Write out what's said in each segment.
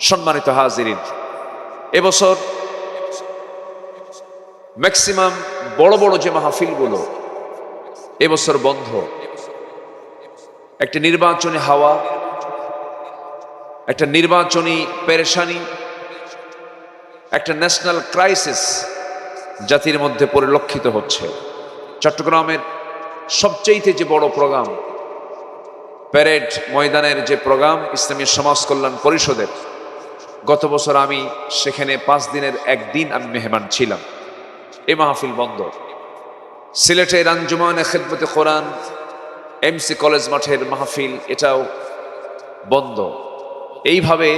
সম্মানিত হাজিরিন, এবছর ম্যাক্সিমাম বড় বড় যে মাহফিলগুলো এবছর বন্ধ। একটা নির্বাচনী হাওয়া, একটা নির্বাচনী পেরেশানি, একটা ন্যাশনাল ক্রাইসিস জাতির মধ্যে পরিলক্ষিত হচ্ছে। চট্টগ্রামের সবচেয়ে যে বড় প্রোগ্রাম, প্যারেড ময়দানের যে প্রোগ্রাম ইসলামী সমাজ কল্যাণ পরিষদের, গত বছর আমি সেখানে 5 দিনের একদিন আমি মেহমান ছিলাম। এই মাহফিল বন্ধ। সিলেটের আঞ্জুমানে খিদমতে কোরআন এমসি কলেজ মাঠের মাহফিল, এটাও বন্ধ। এইভাবে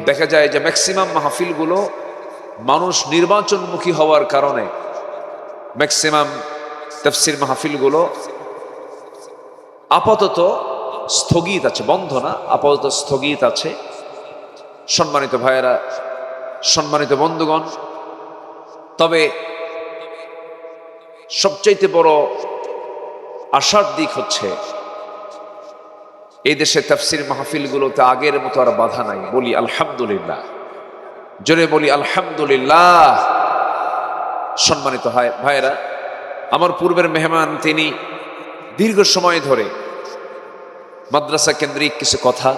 দেখা যায় যে ম্যাক্সিমাম মাহফিলগুলো মানুষ নির্বাচনমুখী হওয়ার কারণে ম্যাক্সিমাম তাফসীর মাহফিলগুলো আপাতত স্থগিত আছে, বন্ধ না, আপাতত স্থগিত আছে। সম্মানিত ভাইয়েরা, সম্মানিত বন্ধুগণ, তবে সবচাইতে বড় আশার দিক হচ্ছে এই দেশে তাফসীর মাহফিলগুলোতে আগের মতো আর বাধা নাই। বলি আলহামদুলিল্লাহ, জোরে বলি আলহামদুলিল্লাহ। সম্মানিত ভাইয়েরা, আমার পূর্বের মেহমান তিনি দীর্ঘ সময় ধরে মাদ্রাসা কেন্দ্রিক কিছু কথা,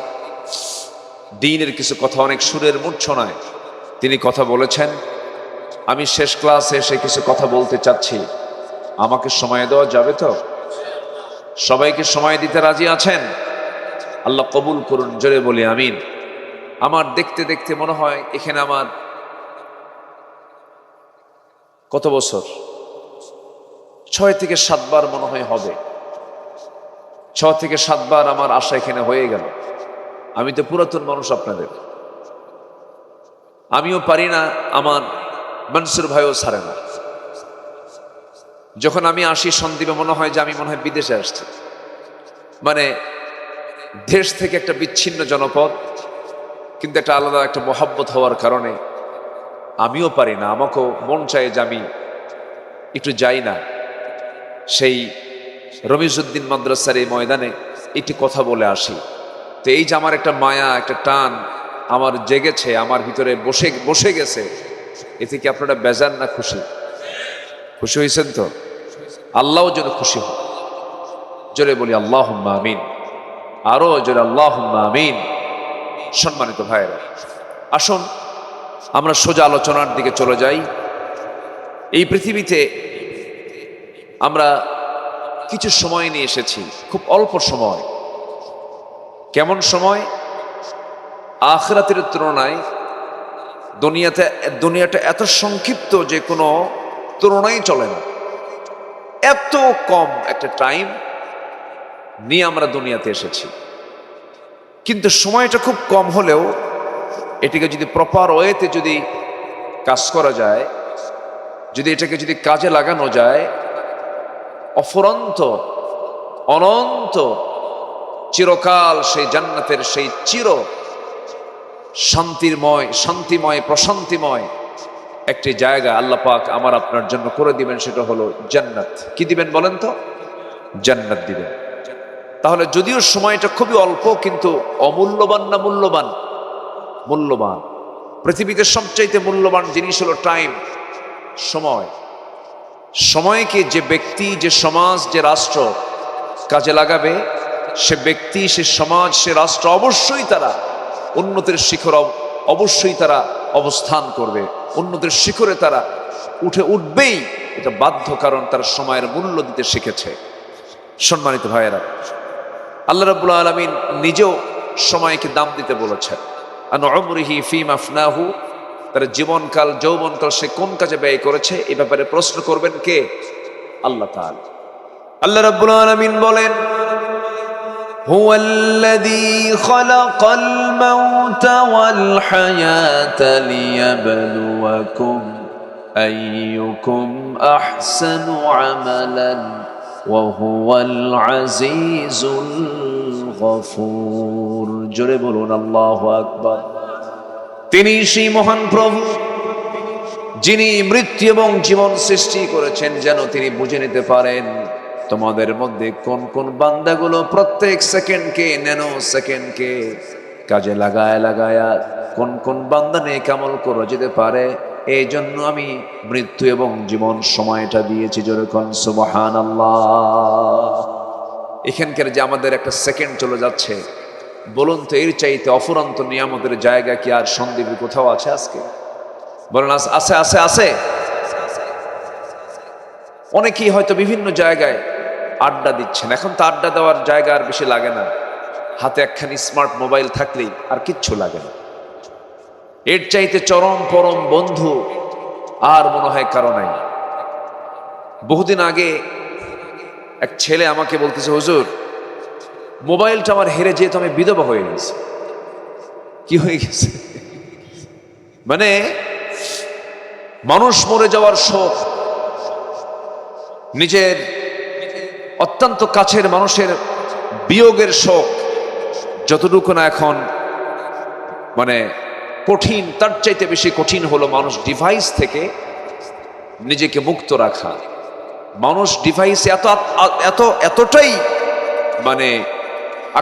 দ্বীনের কিছু কথা, অনেক সুরের মূর্ছনায় তিনি কথা বলেছেন। আমি শেষ ক্লাসে এসে কিছু কথা বলতে চাচ্ছি। আমাকে সময় দেওয়া যাবে তো? সবাইকে সময় দিতে রাজি আছেন? আল্লাহ কবুল করুন, জোরে বলি আমিন। আমার দেখতে দেখতে মনে হয় এখানে আমার কত বছর, 6 থেকে 7 বার মনে হয় হবে। 6 থেকে 7 বার আমার আশা এখানে হয়ে গেল। আমি তো পুরাতন মানুষ আপনাদের, আমিও পারি না, আমার মনসুর ভাইও ছাড়ে না। যখন আমি আসি সন্দ্বীপে মনে হয় যে আমি মনে হয় বিদেশে আসছি। মানে দেশ থেকে একটা বিচ্ছিন্ন জনপদ, কিন্তু একটা আলাদা একটা মহব্বত হওয়ার কারণে আমিও পারি না, আমাকেও মন চায় যে আমি একটু যাই না সেই রমিজউদ্দিন মাদ্রাসার এই ময়দানে একটি কথা বলে আসি। তো এই যে আমার একটা মায়া, একটা টান আমার জেগেছে, আমার ভিতরে বসে গেছে, এতে কি আপনারা বেজার না খুশি? খুশি হয়েছেন তো? আল্লাহও যেন খুশি হয়। জোরে বলি আল্লাহুম্মা আমিন, আরো জোরে আল্লাহুম্মা আমিন। সম্মানিত ভাইয়েরা, আসুন আমরা সোজা আলোচনার দিকে চলে যাই। এই পৃথিবীতে আমরা কিছু সময় নিয়ে এসেছি, খুব অল্প সময়। কেমন সময়? আখিরাতের তুলনায় দুনিয়াটা এত সংক্ষিপ্ত যে কোনো তুলনাই চলে না। এত কম একটা টাইম নিয়ে আমরা দুনিয়াতে এসেছি, কিন্তু সময়টা খুব কম হলেও এটাকে যদি প্রপার ওয়েতে যদি কাজ করা যায়, যদি এটাকে যদি কাজে লাগানো যায়, অফুরন্ত অনন্ত চিরকাল সেই জান্নাতের সেই চির শান্তিময় প্রশান্তিময় একটি জায়গা আল্লাহ পাক আমার আপনার জন্য করে দিবেন। সেটা হলো জান্নাত। কি দিবেন বলেন তো? জান্নাত দিবেন। তাহলে যদিও সময়টা খুবই অল্প, কিন্তু অমূল্যবান না মূল্যবান? মূল্যবান। পৃথিবীতে সবচাইতে মূল্যবান জিনিস হলো টাইম, সময়। সময়কে যে ব্যক্তি, যে সমাজ, যে রাষ্ট্র কাজে লাগাবে, সে ব্যক্তি, সে সমাজ, সে রাষ্ট্র অবশ্যই তারা উন্নতির শিখর অবশ্যই তারা অবস্থান করবে। উন্নতির শিখরে তারা উঠবেই, এটা বাধ্য, কারণ তারা সময়ের মূল্য দিতে শিখেছে। সম্মানিত ভাইয়েরা, আল্লাহ রাব্বুল আলামিন নিজেও সময়কে দাম দিতে বলেছেন। আন উমরিহি ফীমা আফনাহু, তার জীবনকাল, যৌবনকাল সে কোন কাজে ব্যয় করেছে, এ ব্যাপারে প্রশ্ন করবেন কে? আল্লাহ তাআলা। আল্লাহ রাব্বুল আলামিন বলেন, হুয়াল্লাযী খালাকাল মাউতা ওয়াল হায়াতা লিয়াবলুয়াকুম আইয়ুকুম আহসানু আমালান ওয়া হুয়াল আজিজুল গফুর। জোরে বলুন আল্লাহু আকবার। তিনি সেই মহান প্রভু যিনি মৃত্যু এবং জীবন সৃষ্টি করেছেন যেন তিনি বুঝে নিতে পারেন তোমাদের মধ্যে কোন কোন বান্দাগুলো প্রত্যেক সেকেন্ডকে, ন্যানো সেকেন্ডকে কাজে লাগায়া কোন কোন বান্দা নেক আমল করে যেতে পারে, এই জন্য আমি মৃত্যু এবং জীবন সময়টা দিয়েছি। জোরে কোন সুবহানাল্লাহ। এখানকার যে আমাদের একটা সেকেন্ড চলে যাচ্ছে, বলুন তো এর চাইতে অফুরন্ত নিয়ামতের জায়গা কি আর সন্দ্বীপে কোথাও আছে আজকে? বলেন আছে আছে আছে। অনেকেই হয়তো বিভিন্ন জায়গায় আড্ডা দিচ্ছেন। এখন তো আড্ডা দেওয়ার জায়গা আর বেশি লাগে না, হাতে একখানি স্মার্ট মোবাইল থাকলেই আর কিচ্ছু লাগে না। এর চাইতে চরম পরম বন্ধু আর মনে হয় কারো নাই। বহুদিন আগে এক ছেলে আমাকে বলতেছে, হুজুর মোবাইলটা আমার হেরে যেহেতু আমি বিধবা হয়ে গেছি। কি হয়ে গেছে? মানে মানুষ মরে যাওয়ার শোক, নিজের অত্যন্ত কাছের মানুষের বিয়োগের শোক যতটুকু না এখন মানে কঠিন, তার চাইতে বেশি কঠিন হলো মানুষ ডিভাইস থেকে নিজেকে মুক্ত রাখা। মানুষ ডিভাইসে এতটাই মানে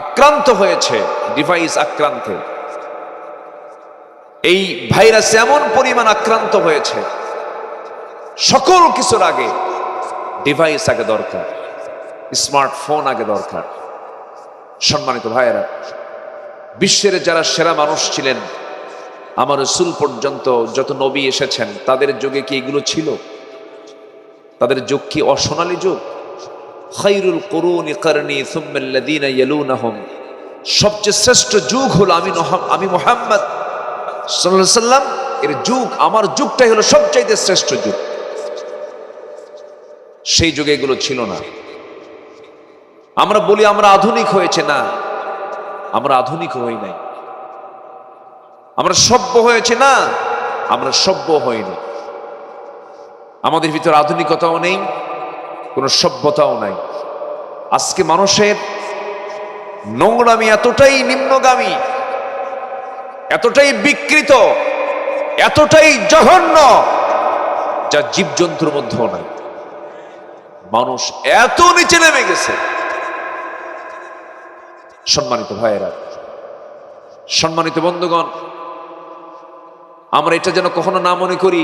আক্রান্ত হয়েছে, ডিভাইস আক্রান্তে, এই ভাইরাস এমন পরিমাণ আক্রান্ত হয়েছে, সকল কিছুর আগে ডিভাইস আগে দরকার, স্মার্টফোন আগে দরকার। সম্মানিত ভাইয়েরা, বিশ্বের যারা সেরা মানুষ ছিলেন, আমার রাসূল পর্যন্ত যত নবী এসেছেন, তাদের যুগে কি এগুলো ছিল? তাদের যুগ কি অসোনালী যুগ? খায়রুল কুরুনি কারনি সুম্মা আল্লাযীনা ইয়ালুনাহুম, সবচেয়ে শ্রেষ্ঠ যুগ হলো আমি মুহাম্মদ সাল্লাল্লাহু আলাইহি সাল্লাম এর যুগ, আমার যুগটাই হলো সবচাইতে শ্রেষ্ঠ যুগ। সেই যুগে এগুলো ছিল না। আমরা বলি আমরা আধুনিক হয়েছে, না, আমরা আধুনিক হই নাই। আমরা সভ্য হয়েছে, না, আমরা সভ্য হইনি। আমাদের ভিতর আধুনিকতাও নেই, কোনো সভ্যতাও নাই। আজকে মানুষের নোংরামি এতটাই নিম্নগামী, এতটাই বিকৃত, এতটাই জঘন্য, যা জীবজন্তুর মধ্যেও নাই। মানুষ এত নিচে নেমে গেছে। সম্মানিত ভাইয়েরা, সম্মানিত বন্ধুগণ, আমরা এটা যেন কখনো না মনে করি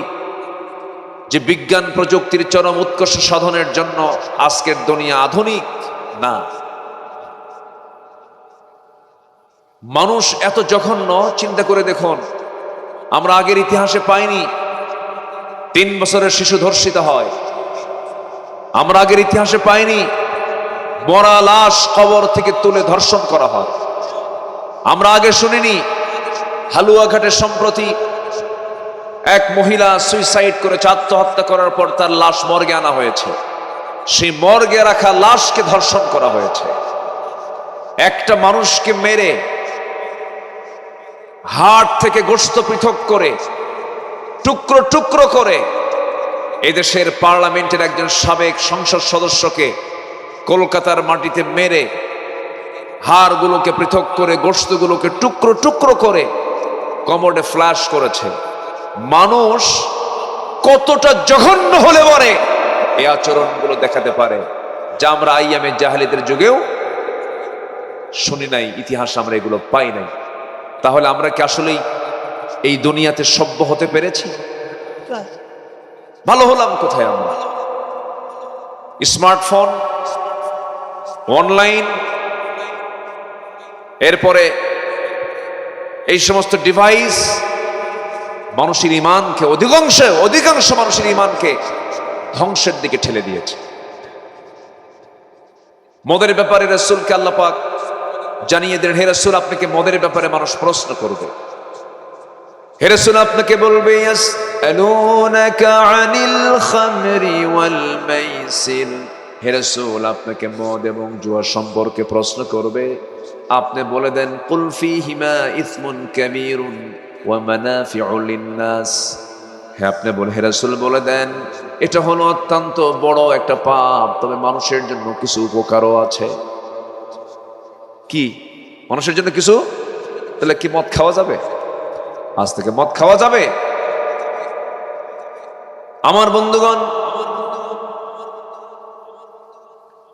যে বিজ্ঞান প্রযুক্তির চরম উৎকর্ষ সাধনের জন্য আজকের দুনিয়া আধুনিক। না, মানুষ এত জঘন্য। চিন্তা করে দেখুন, আমরা আগের ইতিহাসে পাইনি 3 বছরের শিশু ধর্ষিত হয়। আমরা আগের ইতিহাসে পাইনি মরা লাশ কবর থেকে তুলে ধর্ষণ করা হয়। আমরা আগে শুনিনি হালুয়াঘাটে সম্প্রতি এক মহিলা সুইসাইড করেছে, আত্মহত্যা করার পর তার লাশ মর্গে আনা হয়েছে। সেই মর্গে রাখা লাশকে ধর্ষণ করা হয়েছে। একটা মানুষকে মেরে হাড় থেকে গোশত পৃথক করে টুকরো টুকরো করে এদেশের পার্লামেন্টের একজন সাবেক সংসদ সদস্যকে কলকাতার মাটিতে মেরে হাড়গুলোকে পৃথক করে গোশতগুলোকে টুকরো টুকরো করে কমোডে ফ্ল্যাশ করেছে। মানুষ কতটা জঘন্য হলে পরে এই আচরণগুলো দেখাতে পারে, যা আমরা আইয়ামে জাহেলিদের যুগেও শুনি নাই, ইতিহাস আমরা এগুলো পাই নাই। তাহলে আমরা কি আসলেই এই দুনিয়াতে সভ্য হতে পেরেছি? ভালো হলাম কোথায় আমরা? স্মার্টফোন, অনলাইন, এরপরে এই সমস্ত ডিভাইস মানুষের ঈমানকে, অধিকাংশ মানুষের ঈমানকে ধ্বংসের দিকে ঠেলে দিয়েছে। মদের ব্যাপারে রাসূলকে আল্লাহ পাক জানিয়ে দেন, হে রাসূল, আপনাকে মদের ব্যাপারে মানুষ প্রশ্ন করবে। হে রাসূল, আপনাকে বলবে ইয়াসআলুনাকা আনিল খামরি ওয়াল মাইসির। হে রাসূল, আপনাকে মদ এবং জুয়া সম্পর্কে প্রশ্ন করবে। আপনি বলে দেন কুল ফীহিমা ইসমুন কাবীরুন ওয়া মানাফিউ লিন-নাস। হে আপনি বলে, হে রাসূল বলে দেন, এটা হলো অত্যন্ত বড় একটা পাপ, তবে মানুষের জন্য কিছু উপকারও আছে। কি মানুষের জন্য কিছু? তাহলে কি মদ খাওয়া যাবে? আজ থেকে মদ খাওয়া যাবে? আমার বন্ধুগণ,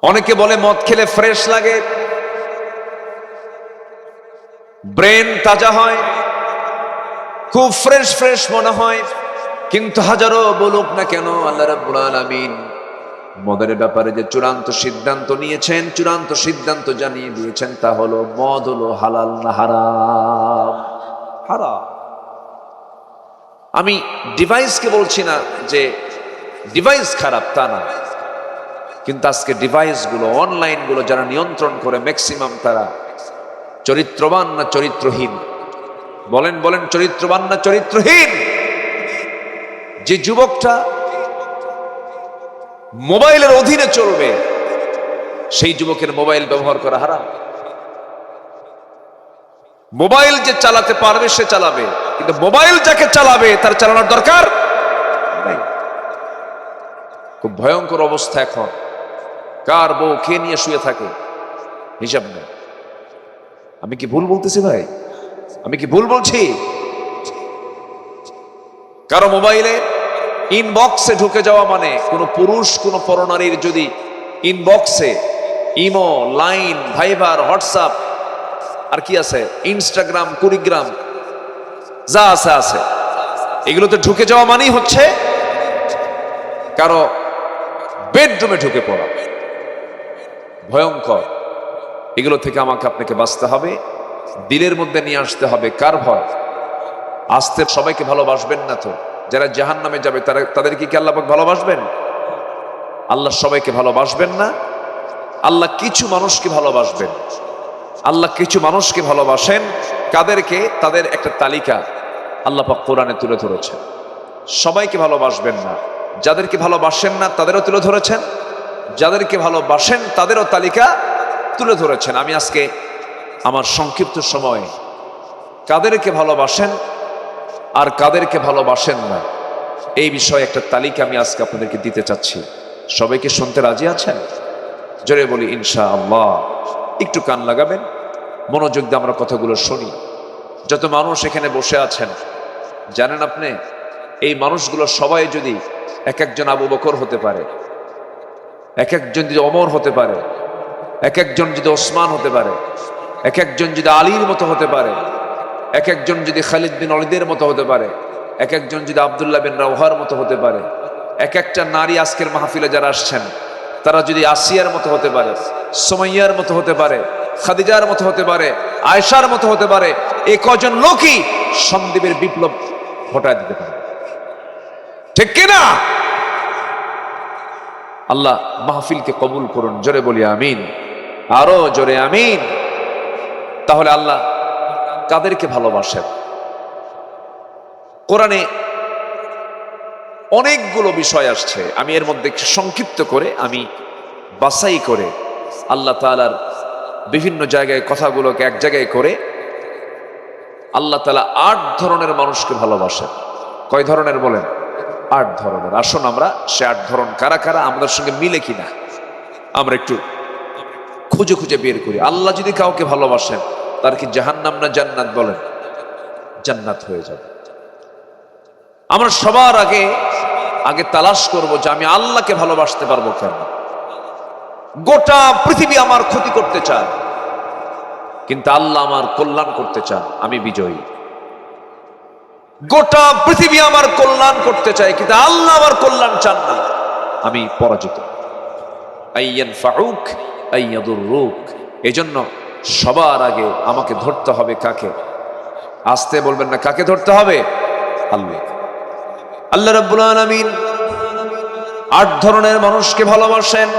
অনেকে বলে মদ খেলে ফ্রেশ লাগে, ব্রেন তাজা হয়, খুব ফ্রেশ ফ্রেশ মনে হয়, কিন্তু হাজারো বলুক না কেন আল্লাহ রাব্বুল আলামিন মদের ব্যাপারে যে চূড়ান্ত সিদ্ধান্ত নিয়েছেন, চূড়ান্ত সিদ্ধান্ত জানিয়ে দিয়েছেন, তা হলো মদ হলো হালাল না হারাম। হারাম। আমি ডিভাইসকে বলছি না যে ডিভাইস খারাপ, তা না, কিন্তু আজকে ডিভাইসগুলো, অনলাইনগুলো যারা নিয়ন্ত্রণ করে ম্যাক্সিমাম তারা চরিত্রবান না চরিত্রহীন? বলেন বলেন, চরিত্রবান না চরিত্রহীন? যে যুবকটা মোবাইলের অধীনে চলবে, সেই যুবকের মোবাইল ব্যবহার করা হারাম। মোবাইল যে চালাতে পারবে সে চালাবে, কিন্তু মোবাইল যাকে চালাবে তার চালানোর দরকার নাই। খুব ভয়ঙ্কর অবস্থা এখন। কার বউ কে নিয়ে শুয়ে থাকে হিসাব নেই। আমি কি ভুল বলতেছি ভাই? আমি কি ভুল বলছি? কারো মোবাইলে ইনবক্সে ঢুকে যাওয়া মানে, কোন পুরুষ কোন পরনারীর যদি ইনবক্সে ইমো, লাইন, ভাইবার, হোয়াটসঅ্যাপ আর কি আছে, ইনস্টাগ্রাম, কুড়িগ্রাম, যা আছে আছে, এগুলোতে ঢুকে যাওয়া মানেই হচ্ছে কারো বেডরুমে ঢুকে পড়া। ভয়ঙ্কর। এগুলো থেকে আমাকে আপনাকে বাঁচতে হবে, দিলের মধ্যে নিয়ে আসতে হবে। কার ভয়? আসতে সবাইকে ভালোবাসবেন না তো? যারা জাহান্নামে যাবে তাদেরকে কি আল্লাহ পাক ভালোবাসবেন? আল্লাহ সবাইকে ভালোবাসবেন না। আল্লাহ কিছু মানুষকে ভালোবাসবেন। আল্লাহ কিছু মানুষকে ভালোবাসেন। কাদেরকে? তাদের একটা তালিকা আল্লাহ পাক কোরআনে তুলে ধরেছেন। সবাইকে ভালোবাসবেন না। যাদেরকে ভালোবাসেন না তাদেরও তুলে ধরেছেন, যাদেরকে ভালোবাসেন তাদেরও তালিকা তুলে ধরেছেন। আমি আজকে আমার সংক্ষিপ্ত সময়ে কাদেরকে ভালোবাসেন আর কাদেরকে ভালোবাসেন না এই বিষয়ে একটা তালিকা আমি আজকে আপনাদেরকে দিতে চাচ্ছি। সবাইকে শুনতে রাজি আছেন? জোরে বলি ইনশাআল্লাহ। একটু কান লাগাবেন, মনোযোগ দিয়ে আমরা কথাগুলো শুনি। যত মানুষ এখানে বসে আছেন, জানেন আপনি এই মানুষগুলো সবাই যদি এক একজন আবু বকর হতে পারে, এক একজন যদি ওমর হতে পারে, এক একজন যদি ওসমান হতে পারে, এক একজন যদি আলীর মতো হতে পারে, এক একজন যদি খালিদ বিন ওয়ালিদের মতো হতে পারে, এক একজন যদি আব্দুল্লাহ বিন রাওহার মতো হতে পারে, এক একটা নারী আজকের মাহফিলে যারা আসছেন তারা যদি আসিয়ার মতো হতে পারে, সুমাইয়ার মতো হতে পারে, খাদিজার মতো হতে পারে, আয়েশার মতো হতে পারে, এই কজন লোকই সন্দীপের বিপ্লব ঘটায় দিতে পারে। ঠিক কিনা? আল্লাহ মাহফিলকে কবুল করুন। জোরে বলি আমিন, আরো জোরে আমিন। তাহলে আল্লাহ কাদেরকে ভালোবাসেন? কোরআনে অনেকগুলো বিষয় আসছে। আমি এর মধ্যে সংক্ষিপ্ত করে, আমি বাছাই করে আল্লাহ তাআলার বিভিন্ন জায়গায় কথাগুলোকে এক জায়গায় করে আল্লাহ তাআলা 8 ধরনের মানুষকে ভালোবাসেন। কয় ধরনের বলেন? 8 ধরনের। আসুন আমরা সে 8 ধরন কারা কারা আমাদের সঙ্গে মিলে কিনা আমরা একটু খুঁজে খুঁজে বের করি। আল্লাহ যদি কাউকে ভালোবাসেন তার কি জাহান্নাম না জান্নাত? বলেন, জান্নাত হয়ে যাবে। আমরা সবার আগে আগে তালাশ করব যে আমি আল্লাহকে ভালোবাসতে পারবো কেন? গোটা পৃথিবী আমার ক্ষতি করতে চায়, কিন্তু আল্লাহ আমার কল্যাণ করতে চান, আমি বিজয়ী। গোটা পৃথিবী আমার কল্যাণ করতে চায়, কিন্তু আল্লাহ আমার কল্যাণ চান না, আমি পরাজিত। আইয়ানফাউক আইয়াদুররুক। এজন্য সবার আগে আমাকে ধরতে হবে কাকে? আসতে বলবেন না, কাকে ধরতে হবে? আল্লাহ। আল্লাহ রাব্বুল আলামিন 8 ধরনের মানুষকে ভালোবাসেন।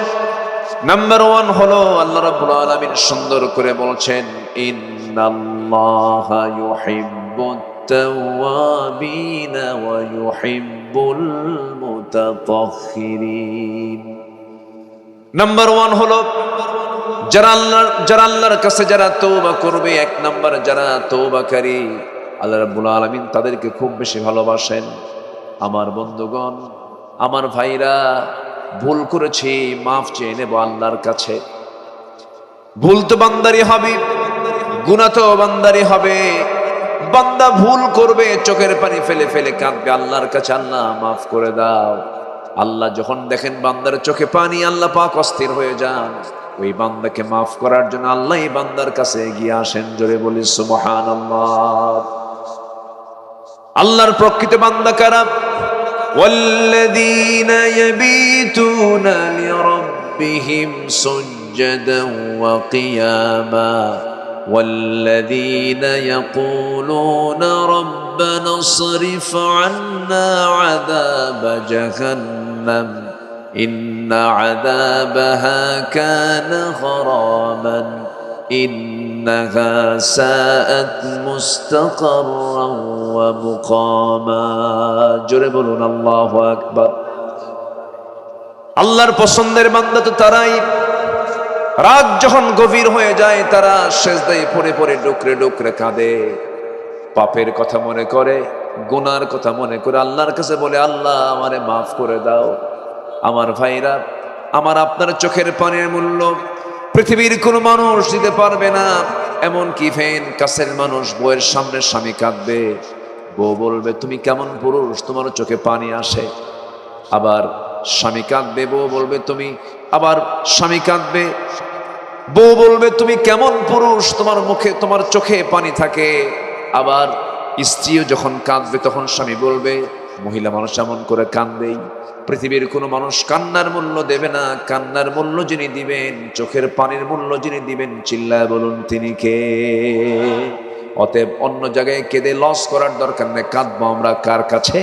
নাম্বার 1 হলো আল্লাহ রাব্বুল আলামিন সুন্দর করে বলছেন, ইন্নাল্লাহা ইউহিব্বুত তাওয়াবিনা ওয়া ইউহিব্বুল মুতাতাহহিরিন। নাম্বার 1 হলো যারা আল্লাহর কাছে যারা তওবা করবে, 1 নাম্বার যারা তওবাকারী, আল্লাহ রাব্বুল আলামিন তাদেরকে খুব বেশি ভালোবাসেন। আমার বন্ধুগণ, আমার ভাইরা, ভুল করেছি, মাফ চেয়ে নেব আল্লাহর কাছে। ভুল তো বান্দারই হবে, গুনাহ তো বান্দারই হবে। বান্দা ভুল করবে, চোখের পানি ফেলে ফেলে কাঁদবে আল্লাহর কাছে, আল্লাহ মাফ করে দাও। আল্লাহ যখন দেখেন বান্দার চোখে পানি, আল্লাহ পাক অস্থির হয়ে যান। ওই বান্দাকে মাফ করার জন্য আল্লাহ এই বান্দার কাছে এগিয়ে আসেন। জোরে বলি সুবহানাল্লাহ। আল্লাহর প্রকৃত বান্দা কারা? والذين يبيتون لربهم سجدا وقياما والذين يقولون ربنا اصرف عنا عذاب جهنم إن عذابها كان غراما إنها ساءت مستقرا ومقاما জোরে বলুন আল্লাহু আকবার। আল্লাহর পছন্দের বান্দা তো তারাই, রাত যখন গভীর হয়ে যায় তারা সেজদায় পড়ে পড়ে ডুকরে ডুকরে কাঁদে, পাপের কথা মনে করে, গুনার কথা মনে করে আল্লাহর কাছে বলে, আল্লাহ আমারে মাফ করে দাও। আমার ভাইরা, আমার আপনার চোখের পানির মূল্য পৃথিবীর কোনো মানুষ দিতে পারবে না। এমন কি ফেন কাছের মানুষ বউয়ের সামনে স্বামী কাঁদবে, বউ বলবে তুমি কেমন পুরুষ, তোমার চোখে পানি আসে। আবার স্বামী কাঁদবে, বউ বলবে তুমি, আবার স্বামী কাঁদবে, বউ বলবে তুমি কেমন পুরুষ, তোমার মুখে তোমার চোখে পানি থাকে। আবার স্ত্রীও যখন কাঁদবে তখন স্বামী বলবে, মহিলা মানুষ এমন করে কাঁদবেই। পৃথিবীর কোনো মানুষ কান্নার মূল্য দেবে না, কান্নার মূল্য যিনি দিবেন, চোখের পানির মূল্য যিনি দিবেন, চিল্লায় বলুন তিনি কে? অতএব অন্য জায়গায় কেঁদে লস করার দরকার নেই, কাঁদবো আমরা কার কাছে?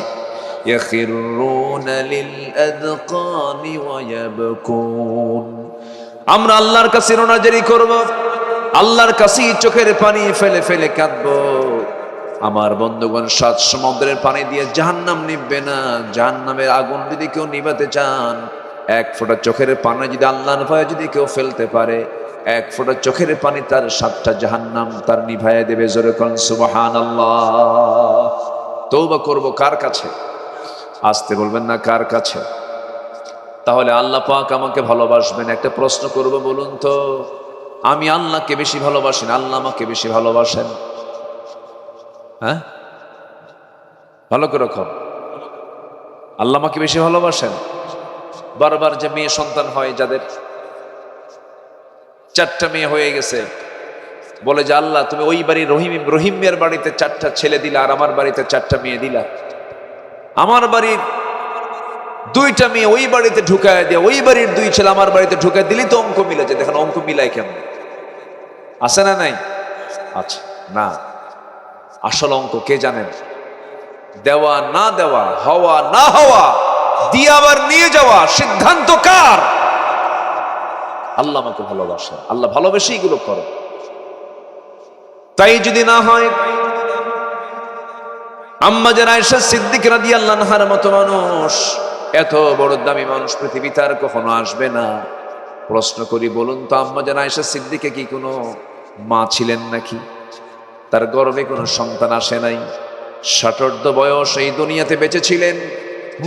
আমরা আল্লাহর কাছে রোনাজারি করব, আল্লাহর কাছেই চোখের পানি ফেলে ফেলে কাঁদবো। আমার বন্ধুগণ, 7 সমুদ্রের পানি দিয়ে জাহান্নাম নিববে না। জাহান্নামের আগুন যদি কেউ নিভাতে চান, 1 ফোঁটা চোখের পানি যদি আল্লাহর ভয়ে যদি কেউ ফেলতে পারে, 1 ফোঁটা চোখের পানি তার 7টা জাহান্নাম তার নিভাইয়া দেবে। জোরে কোন সুবহানাল্লাহ। তওবা করব কার কাছে? আসতে বলবেন না, কার কাছে? তাহলে আল্লাহ পাক আমাকে ভালোবাসবেন। একটা প্রশ্ন করব, বলুন তো, আমি আল্লাহকে বেশি ভালোবাসেন, আল্লাহ আমাকে বেশি ভালোবাসেন? হ্যাঁ, ভালো করে রাখো। আল্লাহ আমাকে বেশি ভালোবাসেন? বারবার যে মেয়ে সন্তান হয় যাদের, 4টা মেয়ে হয়ে গেছে, বলে যে আল্লাহ তুমি ওই বাড়ির রহিমের বাড়িতে 4টা ছেলে দিলা আর আমার বাড়িতে 4টা মেয়ে দিলা, আমার বাড়ির 2টা মেয়ে ওই বাড়িতে ঢুকায় দিয়ে ওই বাড়ির 2 ছেলে আমার বাড়িতে ঢুকায় দিলি তো অঙ্ক মিলে যায়। দেখেন অঙ্ক মিলায় কেমন, আছে না নাই? আচ্ছা, না, আসল অঙ্ক কে জানেন? দেওয়া না দেওয়া, হওয়া না হওয়া, দিয়ে আবার নিয়ে যাওয়া, সিদ্ধান্ত কার? আল্লাহ আমাকে ভালোবাসেন, আল্লাহ ভালোবেসে এগুলো করো। তাই যদি না হয়, আম্মা জান আয়েশা সিদ্দিক রাদিয়াল্লাহু আনহার মতো মানুষ, এত বড় দামি মানুষ পৃথিবীতে আর কখনো আসবে না। প্রশ্ন করি, বলুন তো, আম্মা জান আয়েশা সিদ্দিকে কি কোনো মা ছিলেন নাকি? তার গর্ভে কোনো সন্তান আসে নাই। 60 বয়স এই দুনিয়াতে বেঁচে ছিলেন,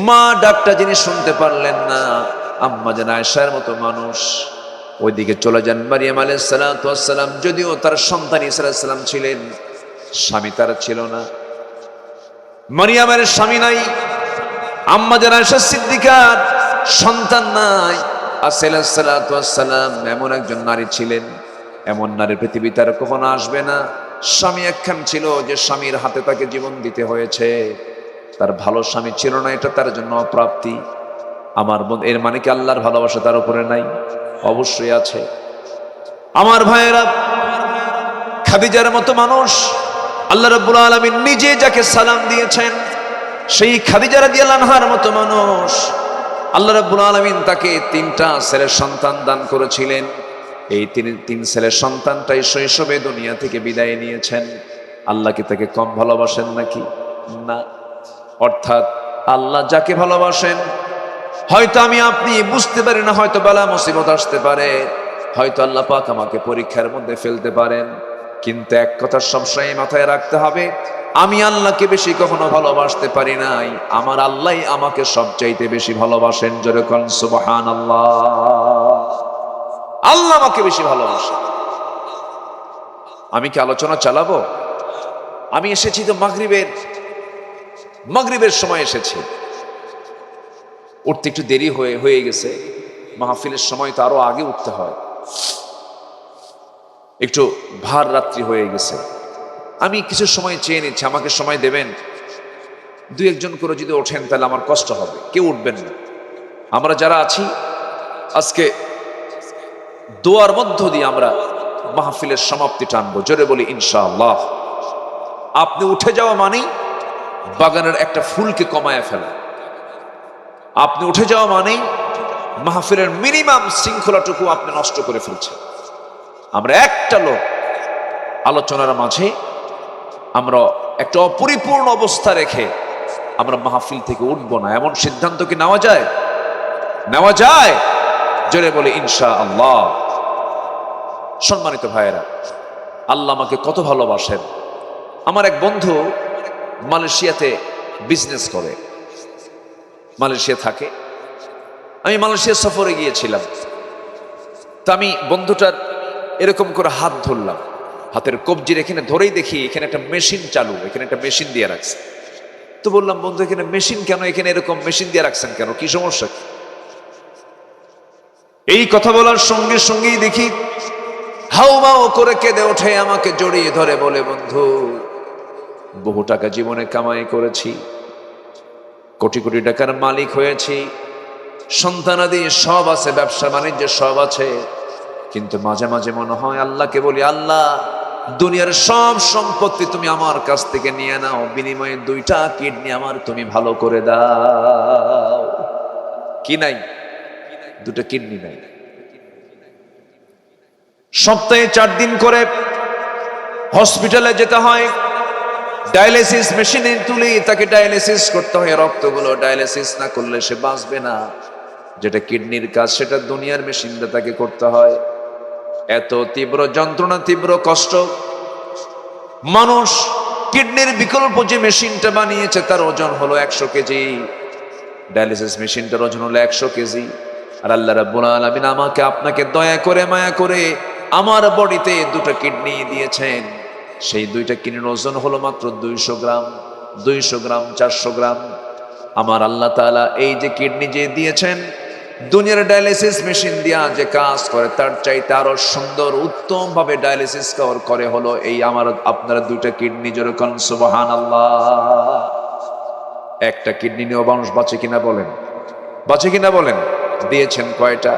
মা ডাকটা যিনি শুনতে পারলেন না। আম্মা জান আয়েশার মতো মানুষ ওইদিকে চলে যান। মারিয়াম আলাইহিস সালাতু ওয়াস সালাম, যদিও তার সন্তান ঈসা আলাইহিস সালাম ছিলেন, স্বামী তার ছিল না। মারিয়ামের স্বামী নাই, আম্মা জান আয়েশা সিদ্দিকার সন্তান নাই। ঈসা আলাইহিস সালাতু ওয়াস সালাম এমন একজন নারী ছিলেন, এমন নারী পৃথিবীতে আর কখনো আসবে না। স্বামী একখান ছিল যে স্বামীর হাতে তাকে জীবন দিতে হয়েছে। তার ভালো স্বামী ছিল না, এটা তার জন্য অপ্রাপ্তি। আমার বোন, এর মানে কি আল্লাহর ভালোবাসা তার উপরে নাই? অবশ্যই আছে। আমার ভাইয়েরা, খাদিজার মতো মানুষ আল্লাহ রাব্বুল আলামিন নিজে যাকে সালাম দিয়েছেন, সেই খাদিজা রাদিয়াল্লাহু আনহার মতো মানুষ আল্লাহ রাব্বুল আলামিন তাকে 3টা ছেলের সন্তান দান করেছিলেন। এই 3 ছেলের সন্তানটাই শৈশবে দুনিয়া থেকে বিদায় নিয়েছেন। আল্লাহ কি তাকে কম ভালোবাসেন নাকি? না। অর্থাৎ আল্লাহ যাকে ভালোবাসেন, হয়তো আমি আপনি বুঝতে পারি না, হয়তো বালা মুসিবত আসতে পারে, হয়তো আল্লাহ পাক আমাকে পরীক্ষার মধ্যে ফেলতে পারেন, কিন্তু এক কথা সবসময় মাথায় রাখতে হবে, আমি আল্লাহকে বেশি কখনো ভালোবাসতে পারি নাই, আমার আল্লাহই আমাকে সবচাইতে বেশি ভালোবাসেন। জোরে কোন সুবহানাল্লাহ। আল্লাহ আমাকে বেশি ভালোবাসেন। আমি কি আলোচনা চালাবো? আমি এসেছি তো মাগরিবের সময় এসেছি, উঠতে একটু দেরি হয়ে গেছে। মাহফিলের সময় তো আরো আগে উঠতে হয়, একটু ভার রাত্রি হয়ে গেছে। আমি কিছু সময় চেয়ে নিচ্ছি, আমাকে সময় দেবেন? দুই একজন করে যদি ওঠেন তাহলে আমার কষ্ট হবে, কেউ উঠবেন না। আমরা যারা আছি আজকে দোয়ার মধ্য দিয়ে আমরা মাহফিলের সমাপ্তি টানবো। জোরে বলি ইনশাআল্লাহ। আপনি উঠে যাওয়া মানেই বাগানের একটা ফুলকে কমায় ফেলা। আপনি উঠে যাওয়া মানেই মাহফিলের মিনিমাম শৃঙ্খলাটুকু আপনি নষ্ট করে ফেলছেন। আমরা একটা লোক আলোচনার মাঝে আমরা একটা অপরিপূর্ণ অবস্থা রেখে আমরা মাহফিল থেকে উঠবো না, এমন সিদ্ধান্ত কি নেওয়া যায়? নেওয়া যায়? জোরে বলে ইনশাআল্লাহ। সম্মানিত ভাইয়েরা, আল্লাহ আমাকে কত ভালোবাসেন। আমার এক বন্ধু মালয়েশিয়াতে বিজনেস করে, মালয়েশিয়া থাকে। আমি মালয়েশিয়া সফরে গিয়েছিলাম। তা আমি বন্ধুটার এরকম করে হাত ধরলাম, হাতের কবজির এখানে ধরেই দেখি এখানে একটা মেশিন চালু, এখানে একটা মেশিন দিয়ে রাখছে। তো বললাম, বন্ধু এখানে মেশিন কেন, এখানে এরকম মেশিন দিয়ে রাখছেন কেন, কি সমস্যা? এই কথা বলার সঙ্গে সঙ্গেই দেখি হাউমাউ করে কেঁদে ওঠে, আমাকে জড়িয়ে ধরে বলে, বন্ধু বহু টাকা জীবনে কামাই করেছি, কোটি কোটি টাকার মালিক হয়েছি, সন্তানাদি সব আছে, ব্যবসা বাণিজ্য সব আছে, কিন্তু মাঝে মাঝে মনে হয় আল্লাহকে বলি, আল্লাহ দুনিয়ার সব সম্পত্তি তুমি আমার কাছ থেকে নিয়ে নাও, বিনিময়ে 2টা কিডনি আমার তুমি ভালো করে দাও। কি নাই? 2টা কিডনি নাই। সপ্তাহে 4 দিন করে হসপিটালে যেতে হয়, ডায়ালিসিস মেশিনে তুলে তাকে ডায়ালিসিস করতে হয়, রক্তগুলো ডায়ালিসিস না করলে সে বাঁচবে না। যেটা কিডনির কাজ সেটা দুনিয়ার মেশিনটা তাকে করতে হয়। এত তীব্র যন্ত্রণা, তীব্র কষ্ট। মানুষ কিডনির বিকল্প যে মেশিনটা বানিয়েছে তার ওজন হলো 100 কেজি, ডায়ালিসিস মেশিনটার ওজন হলো 100 কেজি। আর আল্লাহ রাব্বুল আলামিন আমাকে আপনাকে দয়া করে মায়া করে আমার বডিতে 2টা কিডনি দিয়েছেন। সেই 2টা কিডনির ওজন হলো মাত্র 200 গ্রাম, 200 গ্রাম, 400 গ্রাম। আমার আল্লাহ তাআলা এই যে কিডনি যে দিয়েছেন, দুনিয়ার ডায়ালিসিস মেশিন দিয়া যে কাজ করে তার চাইতে আরো সুন্দর উত্তম ভাবে ডায়ালিসিস করে হলো এই আমার আপনারা 2টা কিডনি। যেরকম সুবহানাল্লাহ। একটা কিডনি নিয়েও মানুষ বাঁচে কিনা বলেন? বাঁচে কিনা বলেন? দিয়েছেন কয়টা?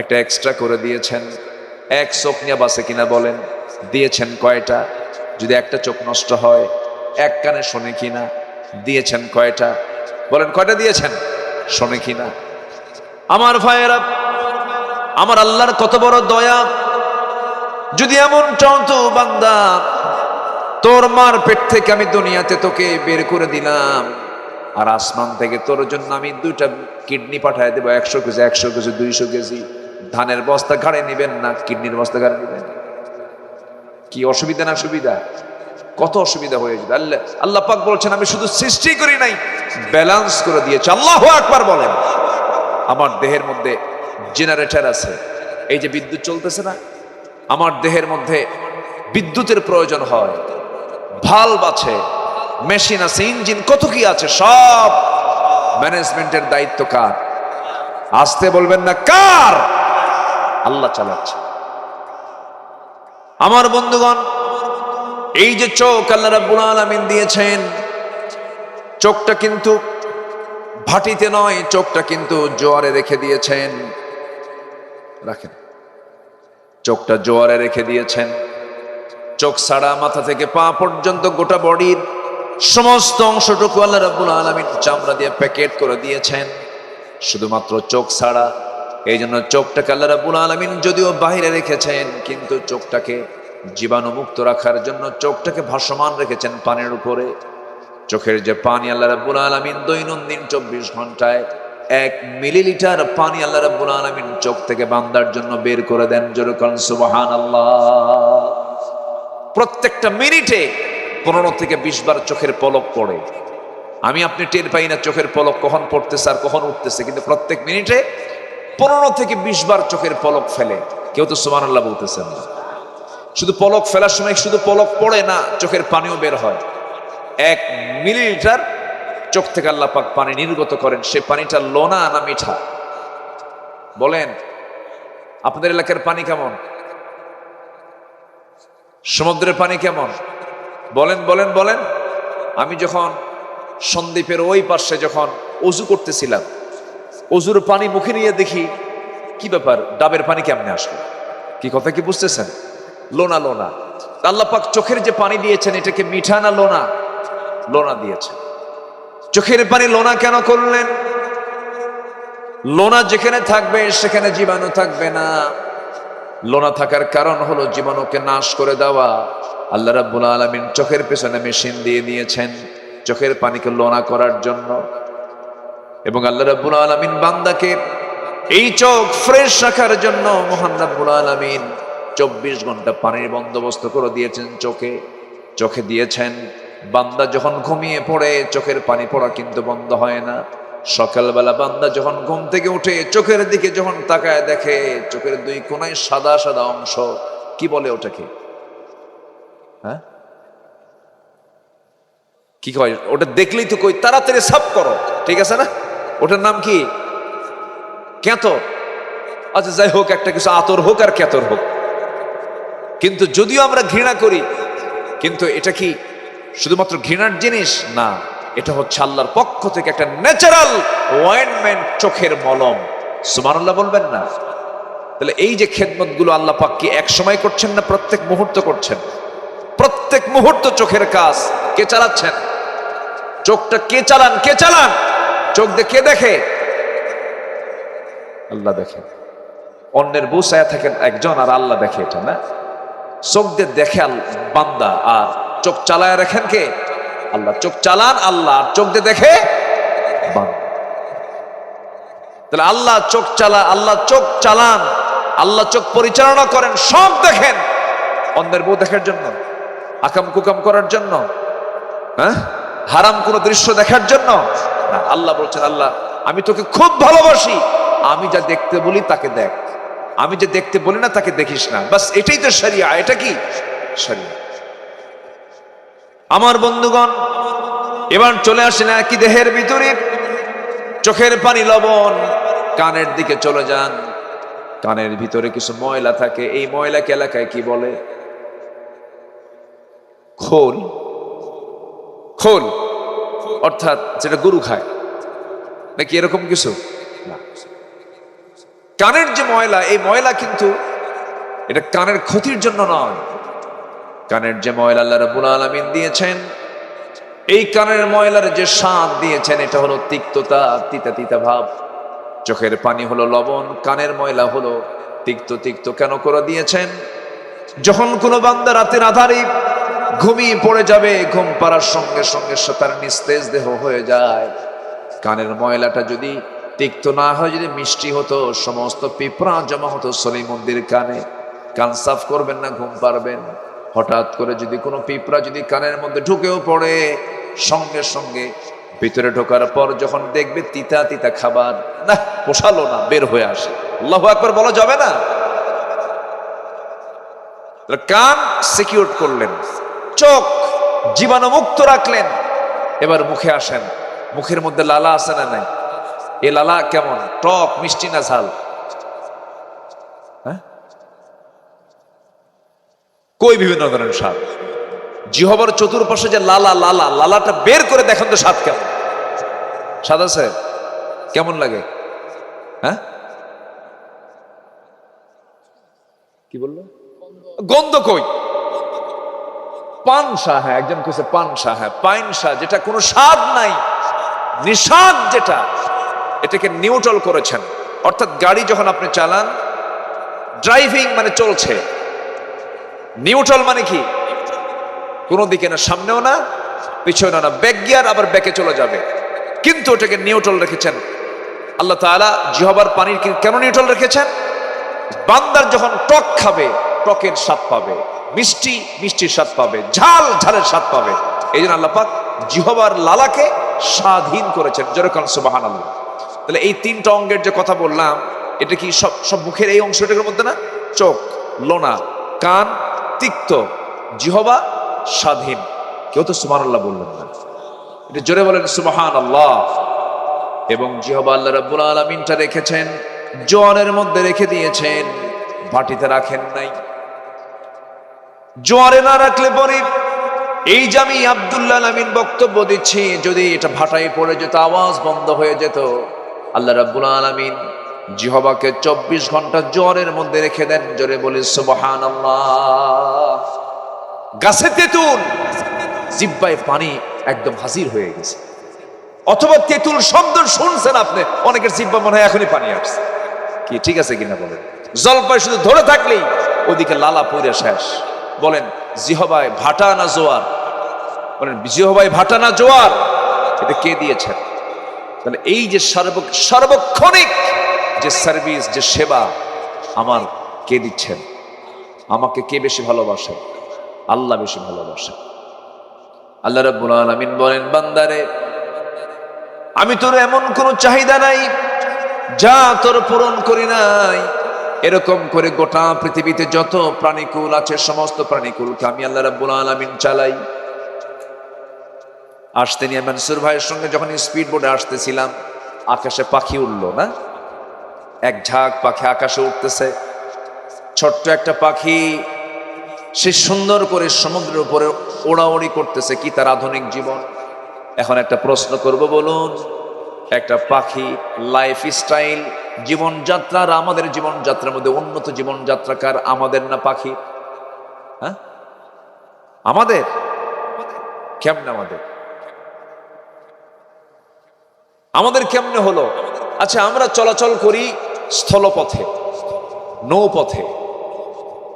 একটা এক্সট্রা করে দিয়েছেন। এক চোখ নিয়ে বাঁচে কিনা বলেন? দিয়েছেন কয়টা? যদি একটা চোখ নষ্ট হয় এক কানে শোনে কিনা? দিয়েছেন কয়টা? বলেন কয়টা দিয়েছেন? শোনে কিনা? আমার ভাইয়েরা, আমার আল্লাহর কত বড় দয়া। যদি এমন চাও তো বান্দা, তোর মার পেট থেকে আমি দুনিয়াতে তোকে বের করে দিলাম, আর আসমান থেকে তোর জন্য আমি 2টা কিডনি পাঠায় দেবো, 100 কেজি, 100 কেজি, 200 কেজি। ধানের বস্তা ঘাড়ে নিবেন না, কিডনির বস্তা ঘাড়ে নিবেন। কি অসুবিধা না সুবিধা? কত অসুবিধা হয়ে যাবে। আল্লাহ পাক বলছেন, আমি শুধু সৃষ্টি করি নাই, ব্যালেন্স করে দিয়েছি। আল্লাহু আকবার বলেন। আমার দেহের মধ্যে জেনারেটর আছে, এই যে বিদ্যুৎ চলতেছে না, আমার দেহের মধ্যে বিদ্যুতের প্রয়োজন হয়, ভালভ আছে, মেশিন আছে, ইঞ্জিন, কত কি আছে, সব ম্যানেজমেন্টের দায়িত্ব কার? আসতে বলবেন না, কার? আল্লাহ চালাচ্ছে। আমার বন্ধুগণ, এই যে চোখ আল্লাহ রাব্বুল আলামিন দিয়েছেন, চোখটা কিন্তু ভাটিতে নয়, চোখটা কিন্তু জোয়ারে রেখে দিয়েছেন। রাখেন, চোখটা জোয়ারে রেখে দিয়েছেন। চোখ ছাড়া মাথা থেকে পা পর্যন্ত গোটা বডির সমস্ত অংশটুকু আল্লাহ রাব্বুল আলামিন চামড়া দিয়ে প্যাকেট করে দিয়েছেন, শুধুমাত্র চোখ ছাড়া। এই জন্য চোখটাকে আল্লাহ রাব্বুল আলামিন যদিও বাহিরে রেখেছেন, কিন্তু চোখটাকে জীবাণুমুক্ত রাখার জন্য চোখটাকে ভাসমান রেখেছেন পানির উপরে। চোখের যে পানি আল্লাহ রাব্বুল আলামিন দৈনন্দিন 24 ঘন্টায় 1 মিলিলিটার পানি আল্লাহ রাব্বুল আলামিন চোখ থেকে বান্দার জন্য বের করে দেন। যেরকম সুবহানাল্লাহ। প্রত্যেকটা মিনিটে 15 থেকে 20 বার চোখের পলক পড়ে। আমি আপনি টের পাই না চোখের পলক কখন পড়তেছে আর কখন উঠতেছে, কিন্তু প্রত্যেক মিনিটে 15 থেকে 20 বার চোখের পলক ফেলে। কেউ তো সুবহানাল্লাহ বলতেছেন না। শুধু পলক ফেলার সময় শুধু পলক পড়ে না, চোখের পানিও বের হয়। 1 মিলিলিটার চোখ থেকে আল্লাহ পাক পানি নির্গত করেন। সে পানিটা লোনা না মিঠা? বলেন, আপনাদের এলাকার পানি কেমন? সমুদ্রের পানি কেমন? বলেন বলেন বলেন। আমি যখন সন্দ্বীপের ওই পাশে যখন অজু করতেছিলাম, অজুর পানি মুখে নিয়ে দেখি কি ব্যাপার, ডাবের পানি কেমনে আসলো? কি কথা কি বুঝতেছেন? লোনা লোনা। আল্লাহ পাক চোখের যে পানি দিয়েছেন এটাকে মিঠা না লোনা? লোনা দিয়েছেন। চোখের পানি লোনা কেন করলেন? লোনা যেখানে থাকবে সেখানে জীবাণু থাকবে না। লোনা থাকার কারণ হলো জীবাণুকে নাশ করে দেওয়া। আল্লাহ রাব্বুল আলামিন চোখের পেছনে মেশিন দিয়ে দিয়েছেন চোখের পানিকে লোনা করার জন্য। এবং আল্লাহ রাব্বুল আলামিন বান্দাকে এই চোখ ফ্রেশ রাখার জন্য মহান রাব্বুল আলামিন 24 ঘন্টা পানির বন্দোবস্ত করে দিয়েছেন চোখে দিয়েছেন। বান্দা যখন ঘুমিয়ে পড়ে চোখের পানি পড়া কিন্তু বন্ধ হয় না। সকালবেলা বান্দা যখন ঘুম থেকে উঠে চোখের দিকে যখন তাকায় দেখে চোখের দুই কোনায় সাদা সাদা অংশ, কি বলে ওটাকে? হ্যাঁ, কি কয় ওটা? দেখলেই তো কই তাড়াতাড়ি সাফ করো, ঠিক আছে না? ওটার নাম কি? কেতর। আচ্ছা যাই হোক, একটা কিছু আতর হোক আর কেতর হোক, কিন্তু যদিও আমরা ঘৃণা করি, কিন্তু এটা কি শুধুমাত্র ঘৃণার জিনিস না, এটা হচ্ছে আল্লাহর পক্ষ থেকে একটা ন্যাচারাল ওয়েনমেন্ট, চোখের মলম। সুবহানাল্লাহ বলবেন না? তাহলে এই যে খেদমত গুলো আল্লাহ পাক কি এক সময় করছেন না প্রত্যেক মুহূর্ত করছেন? প্রত্যেক মুহূর্ত চোখের কাজ কে চালাচ্ছেন? চোখটা কে চালান? কে চালান? চোখ দিয়ে কে দেখে? আল্লাহ দেখে। অন্যের বুসায়া থাকেন একজন আর আল্লাহ দেখে, এটা না? চোখ দিয়ে দেখে বান্দা, আর চোখ চালায় রাখেন কে? আল্লাহ। চোখ চালান আল্লাহ, আর চোখ দিয়ে দেখে বান্দা। তাহলে আল্লাহ চোখ আল্লাহ চোখ চালান, আল্লাহ চোখ পরিচালনা করেন, সব দেখেন। অন্যের বউ দেখার জন্য, আকাম কুকাম করার জন্য, হ্যাঁ, হারাম কোন দৃশ্য দেখার জন্য না। আল্লাহ বলছেন, আল্লাহ আমি তোকে খুব ভালোবাসি, আমি যা দেখতে বলি তাকে দেখ, আমি যে দেখতে বলি না তাকে দেখিস না। বাস এটাই তো শরিয়া। এটা কি শরিয়া? আমার বন্ধুগণ, এবার চলে আসেন একই দেহের ভিতরে চোখের পানি লবণ। কানের দিকে চলে যান। কানের ভিতরে কিছু ময়লা থাকে। এই ময়লাকে এলাকায় কি বলে? খোল। খোল অর্থাৎ যেটা গরু খায় নাকি এরকম কিছু না। কানের যে ময়লা, এই ময়লা কিন্তু এটা কানের ক্ষতির জন্য নয়। কানের যে ময়লা আল্লাহ রাব্বুল আলামিন দিয়েছেন, এই কানের ময়লার যে স্বাদ দিয়েছেন এটা হলো তিক্ততা, তিতা তিতা ভাব। চোখের পানি হলো লবণ, কানের ময়লা হলো তিক্ত তিক্ত। কেন করে দিয়েছেন? যখন কোনো বান্দা রাতের আধারে ঘুমিয়ে পড়ে যাবে, ঘুম পাড়ার সঙ্গে সঙ্গে তার নিস্তেজ দেহ হয়ে যায়। কানের ময়লাটা যদি তিক্ত না হয়, যদি মিষ্টি হতো, সমস্ত পিঁপড়া জমা হতো সলিমন্দির কানে। কান সাফ করবেন না, ঘুম পারবেন। হঠাৎ করে যদি কোনো পিঁপড়া যদি কানের মধ্যে ঢুকেও পড়ে, সঙ্গে সঙ্গে ভিতরে ঢোকার পর যখন দেখবে তিতা তিতা খাবার, না পোষালো না, বের হয়ে আসে। আল্লাহু আকবার বলা যাবে না? কান সিকিউর করলেন, চোখ জীবাণুমুক্ত রাখলেন। এবার মুখে আসেন। মুখের মধ্যে লালা আছে না নাই? এ লালা কেমন? টক, মিষ্টি না ঝাল? হ্যাঁ, কই বিভিন্ন ধরনের স্বাদ। জিহ্বার চতুর্পাশে যে লালাটা বের করে দেখেন তো স্বাদ কেমন? স্বাদ আছে? কেমন লাগে? হ্যাঁ, কি বললো? গন্ধ কই? পানসা। হ্যাঁ, একজন কইছে পানসা। হ্যাঁ, পাইনসা, যেটা কোনো স্বাদ নাই, নিঃস্বাদ যেটা, এটাকে নিউট্রাল করেছেন। অর্থাৎ গাড়ি যখন আপনি চালান, ড্রাইভিং মানে চলছে, নিউট্রাল মানে কি? কোনো দিকে না, সামনেও না পিছনেও না, ব্যাক গিয়ার, আবার ব্যাকে চলে যাবে, কিন্তু ওটাকে নিউট্রাল রেখেছেন আল্লাহ তাআলা। জিহ্বার পানির কেন নিউট্রাল রেখেছেন? বান্দার যখন টক খাবে, টকের স্বাদ পাবে, মিষ্টি মিষ্টির স্বাদ পাবে, ঝাল ঝালের স্বাদ পাবে। এই জন্য আল্লাহ পাক জিহ্বার লালাকে স্বাধীন করেছেন। যেরকম সুবহানাল্লাহ। তাহলে এই তিনটা অঙ্গের যে কথা বললাম, এটা কি সব মুখের এই অংশটার মধ্যে না? চোখ লোনা, কান তিক্ত, জিহ্বা স্বাধীন। কেউ তো সুবহানাল্লাহ বললেন না। এটা জোরে বলেন সুবহানাল্লাহ। এবং জিহ্বা আল্লাহ রাব্বুল আলামিনটা রেখেছেন জোয়ারের মধ্যে রেখে দিয়েছেন, ভাটিতে রাখেন নাই। জোয়ারে না রাখলে পরে এই যে আমি আব্দুল্লাহ আমিন বক্তব্য দিচ্ছি, যদি এটা ভাটায় পড়ে যেত, আওয়াজ বন্ধ হয়ে যেত, আল্লাহ রাব্বুল আলামিন জিহবাকে 24 ঘন্টা জ্বরের মধ্যে রেখে দেন। জোরে বলি সুবহানাল্লাহ। গাছে তেঁতুল, জিহ্বায় পানি একদম হাজির হয়ে গেছে। অথবা তেঁতুল শব্দ শুনছেন আপনি, অনেকের জিহ্বা মনে হয় এখনই পানি আসছে। কি ঠিক আছে কিনা বলেন? জলপাই শুধু ধরে থাকলেই ওদিকে লালা পড়ে শেষ। বলেন জিহবায় ভাটা না জোয়ার? বলেন জিহবায় ভাটা না জোয়ার? এটা কে দিয়েছেন? তাহলে এই যে সার্বক্ষণিক যে সার্ভিস, যে সেবা আমার কে দিচ্ছেন? আমাকে কে বেশি ভালোবাসেন? আল্লাহ বেশি ভালোবাসেন। আল্লাহ রাব্বুল আলামিন বলেন, বান্দারে আমি তোর এমন কোন চাহিদা নাই যা তোর পূরণ করি নাই। এরকম করে গোটা পৃথিবীতে যত প্রাণীকুল আছে সমস্ত প্রাণীকুলকে আমি আল্লাহ রাব্বুল আলামিন চালাই। আসতে নিয়ে মনসুর ভাইয়ের সঙ্গে যখন স্পিড বোর্ডে আসতেছিলাম, আকাশে পাখি উঠলো না, এক ঝাঁক পাখি আকাশে উঠতেছে। ছোট্ট একটা পাখি, সে সুন্দর করে সমুদ্রের উপরে ওড়াওড়ি করতেছে। কি তার আধুনিক জীবন? এখন একটা প্রশ্ন করব, বলুন, একটা পাখি লাইফ স্টাইল জীবনযাত্রার, আমাদের জীবনযাত্রার মধ্যে উন্নত জীবনযাত্রাকার আমাদের না পাখি? হ্যাঁ, আমাদের। কেমনে আমাদের কেমনে হলো? আচ্ছা, আমরা চলাচল করি স্থলপথে, নৌপথে,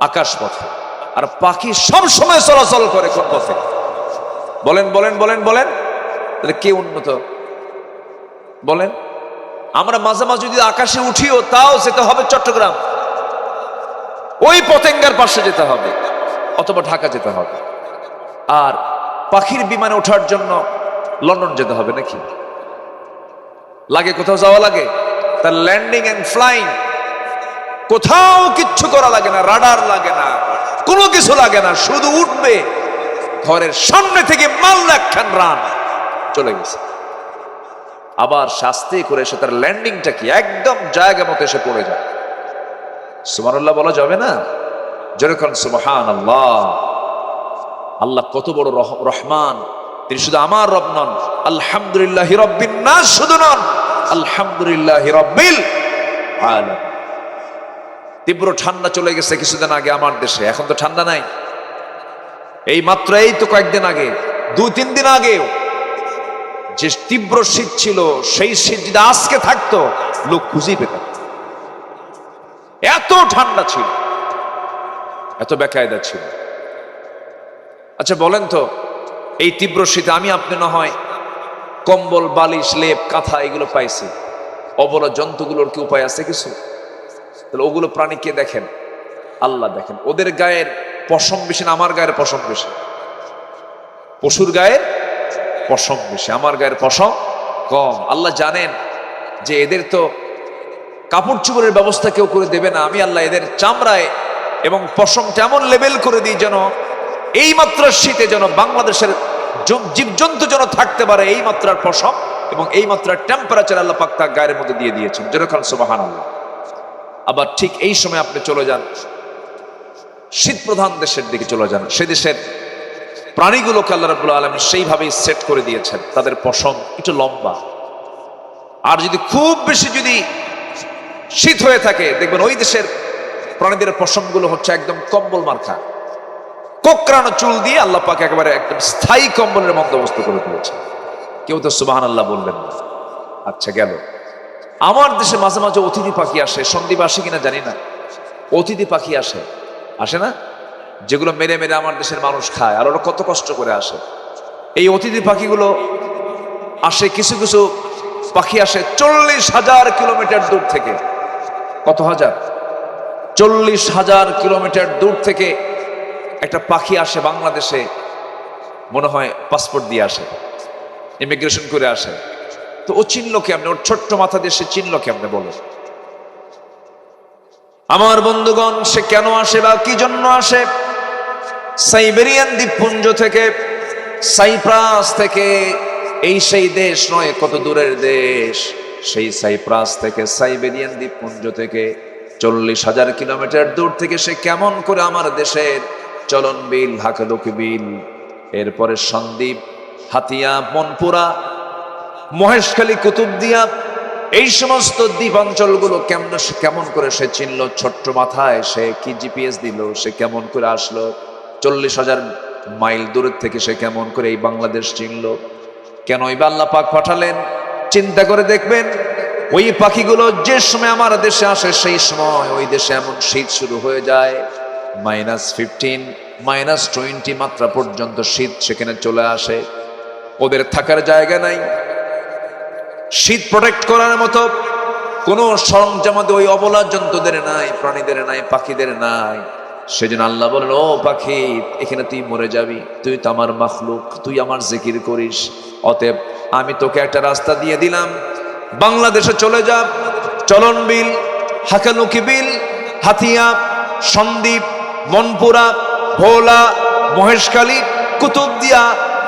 আকাশ পথে, আর পাখি সব সময় চলাচল করে কোন পথে? বলেন বলেন বলেন বলেন, তাহলে কে উন্নত বলেন? আমরা মাঝে মাঝে যদি আকাশে উঠিও, তাও যেতে হবে চট্টগ্রাম, ওই পতেঙ্গার পাশে যেতে হবে, অথবা ঢাকা যেতে হবে। আর পাখির বিমানে ওঠার জন্য লন্ডন যেতে হবে নাকি? লাগে কোথাও যাওয়া লাগে? তার ল্যান্ডিং এন্ড ফ্লাইং কোথাও কিচ্ছু করা লাগে না, রাডার লাগে না, কোনো কিছু লাগে না, শুধু উঠবে, ঘরের সামনে থেকে মাল্লা খান রান চলে গেছে। আবার শাস্তি করে এসে তার ল্যান্ডিংটা কি একদম জায়গা মতো এসে পড়ে যায়। সুবহানাল্লাহ বলা যাবে না? যেরকম সুবহানাল্লাহ। আল্লাহ কত বড় রহমান! তিনি শুধু আমার রব নন, আলহামদুলিল্লাহি রাব্বিন নাস শুধু নন, আলহামদুলিল্লাহি রাব্বিল আলামিন। তীব্র ঠান্ডা চলে গেছে কিছুদিন আগে আমার দেশে, এখন তো ঠান্ডা নাই। এই মাত্র এই তো কয়েকদিন আগে, 2-3 দিন আগে যে তীব্র শীত ছিল, সেই শীত যদি আজকে থাকতো লোক খুঁজেই পেত। এত ঠান্ডা ছিল, এত বেকায়দা ছিল। আচ্ছা বলেন তো, এই তীব্র শীতে আমি আপনি না হয় কম্বল, বালিশ, লেপ, কাঁথা এগুলো পাইছি, অবলা জন্তুগুলোর কি উপায় আছে কিছু? তাহলে ওগুলো প্রাণীকে দেখেন, আল্লাহ দেখেন। ওদের গায়ের পশম বেশি না আমার গায়ের পশম বেশি? পশুর গায়ের পশম বেশি, আমার গায়ের পশম কম। আল্লাহ জানেন যে এদের তো কাপড় চোপড়ের ব্যবস্থা কেউ করে দেবে না, আমি আল্লাহ এদের চামড়ায় এবং পশমটা এমন লেবেল করে দিই যেন এই মাত্রার শীতে যেন বাংলাদেশের জীবজন্তু যেন থাকতে পারে, এই মাত্রার পশম এবং এই মাত্রার টেম্পারেচার আল্লাহ পাক তার গায়ের মধ্যে দিয়ে দিয়েছেন। যেরকম সুবহানাল্লাহ। আবার ঠিক এই সময় আপনি চলে যান শীত প্রধান দেশের দিকে, চলে যান, সে দেশের প্রাণীগুলোকে আল্লাহ রাব্বুল আলামিন সেইভাবেই সেট করে দিয়েছেন, তাদের পশম একটু লম্বা। আর যদি খুব বেশি যদি শীত হয়ে থাকে, দেখবেন ওই দেশের প্রাণীদের পশমগুলো হচ্ছে একদম কম্বল মার্কা, কোকড়ানো চুল দিয়ে আল্লাহ পাক একেবারে একদম স্থায়ী কম্বলের বন্দোবস্ত করে দিয়েছে। কেউ তো সুবহানাল্লাহ বললেন না। আচ্ছা গেল। আমার দেশে মাঝে মাঝে অতিথি পাখি আসে, সন্দীপ আসে কিনা জানি না, অতিথি পাখি আসে, আসে না? যেগুলো মেরে মেরে আমার দেশের মানুষ খায়, আর ওরা কত কষ্ট করে আসে। এই অতিথি পাখিগুলো আসে, কিছু কিছু পাখি আসে 40,000 কিলোমিটার দূর থেকে। কত হাজার? 40,000 কিলোমিটার দূর থেকে একটা পাখি আসে বাংলাদেশে, মনে হয় পাসপোর্ট দিয়ে আসে, ইমিগ্রেশন করে আসে। তো ও চিনলো কেমনে? ওর ছোট্ট মাথা দিয়ে সে চিনলো কেমনে বলো? আমার বন্ধুগণ, সে কেন আসে বা কি জন্য আসে? সাইবেরিয়ান দ্বীপপুঞ্জ থেকে, সাইপ্রাস থেকে। এই সেই দেশ নয়, কত দূরের দেশ। সেই সাইপ্রাস থেকে, সাইবেরিয়ান দ্বীপপুঞ্জ থেকে 40,000 কিলোমিটার দূর থেকে সে কেমন করে আমার দেশের চলন বিল, হাকালুকি বিল, এরপরে সন্দ্বীপ, হাতিয়া, মনপুরা, মহেশখালী, কুতুবদিয়া, এই সমস্ত দ্বীপ অঞ্চলগুলো কেমন করে সে চিনল? ছোট্ট মাথায় সে কি জিপিএস দিল? সে কেমন করে আসলো? 40,000 মাইল দূরের থেকে সে কেমন করে এই বাংলাদেশ চিনল? কেনই বা আল্লাহ পাক পাঠালেন? চিন্তা করে দেখবেন, ওই পাখিগুলো যে সময় আমার দেশে আসে সেই সময় ওই দেশে এমন শীত শুরু হয়ে যায়, -15, -20 মাত্রা পর্যন্ত শীত সেখানে চলে আসে। ওদের থাকার জায়গা নাই, শীত প্রোটেক্ট করার মতো কোনো সরঞ্জাম ওই অবলা জন্তুদের নাই, প্রাণীদের নাই, পাখিদের নাই। সেজন্য আল্লাহ বলেন, ও পাখি, এখানে তুই মরে যাবি, তুই তো আমার মাখলুক, তুই আমার জিকির করিস, অতএব আমি তোকে একটা রাস্তা দিয়ে দিলাম, বাংলাদেশে চলে যা। চলন বিল, হাকালুকি বিল, হাতিয়া, সন্দ্বীপ, মনপুরা, ভোলা, মহেশখালী, কুতুবদিয়া,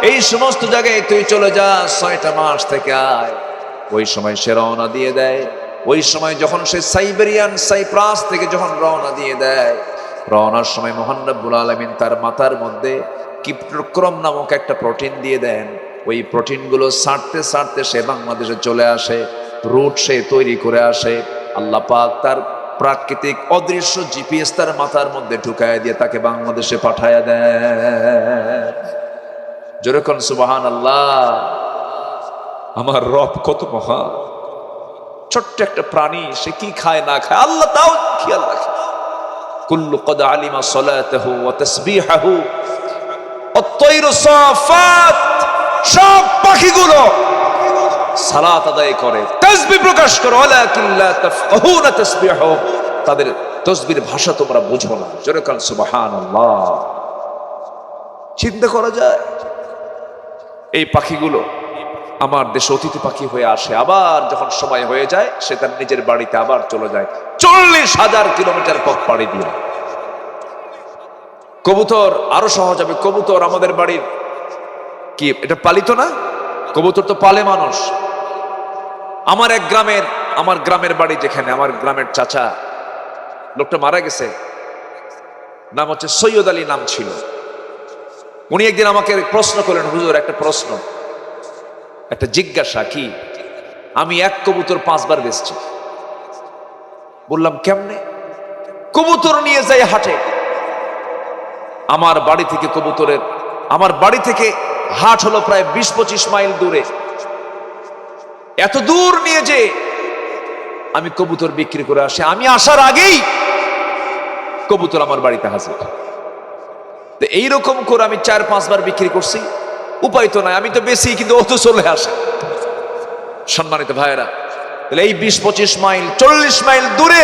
এই সমস্ত জায়গায় তুই চলে যা, 6টা মাস থেকে আয়। ওই সময় সে রওনা দিয়ে দেয়। ওই সময় যখন সে সাইবেরিয়ান সাইপ্রাস থেকে যখন রওনা দিয়ে দেয়, রওনার সময় মহান রব্বুল আলামিন তার মাথার মধ্যে কিপ্টোক্রম নামক একটা প্রোটিন দিয়ে দেন। ওই প্রোটিনগুলো ছাড়তে ছাড়তে সে বাংলাদেশে চলে আসে, রুট সে তৈরি করে আসে। আল্লাহ পাক তার প্রাকৃতিক অদৃশ্য জিপিএস তার মাথার মধ্যে ঢুকায় দিয়ে তাকে বাংলাদেশে পাঠায় দেয়। যেরকম সুবহানাল্লাহ। আমার রব কত মহান! ছোট্ট একটা প্রাণী, সে কি খায় না খায় আল্লাহ তাও খেয়াল রাখে। কুল্লু কদ আলিমা সালাতাহু ওয়া তাসবিহাহু আত-তায়রু সাফাত, সব পাখিগুলো সালাত আদায় করে, তাসবিহ প্রকাশ করে। ওয়ালাকিন লা তাফকাহুনা তাসবিহাহুম, তাদের তাসবিহর ভাষা তোমরা বুঝো না। যেরকম সুবহানাল্লাহ। চিন্তা করা যায়, এই পাখিগুলো আমার দেশে অতিথি পাখি হয়ে আসে, আবার যখন সময় হয়ে যায় সে তার নিজের বাড়িতে আবার চলে যায় 40,000 কিলোমিটার পথ পাড়ি দিয়ে। কবুতর আরো সহজ হবে। কবুতর আমাদের বাড়ির কি এটা পালিত না? কবুতর তো পালে মানুষ। আমার গ্রামের বাড়ি যেখানে, আমার গ্রামের চাচা, লোকটা মারা গেছে, নাম হচ্ছে সৈয়দ আলী নাম ছিল। উনি একদিন আমাকে প্রশ্ন করলেন, হুজুর একটা প্রশ্ন, একটা জিজ্ঞাসা। কি? আমি এক কবুতর 5 বার বেচছি। বললাম কেমনে? কবুতর নিয়ে যাই হাটে। আমার বাড়ি থেকে হাট হলো প্রায় 20-25 মাইল দূরে। এত দূর নিয়ে যে আমি কবুতর বিক্রি করে আসি, আমি আসার আগেই কবুতর আমার বাড়িতে হাজির। তো এইরকম করে আমি 4-5 বার বিক্রি করছি। উপায় তো নাই, আমি তো বেশি, কিন্তু ও তো চলে আসে। সম্মানিত ভাইয়েরা, তাহলে এই 20-25 মাইল, 40 মাইল দূরে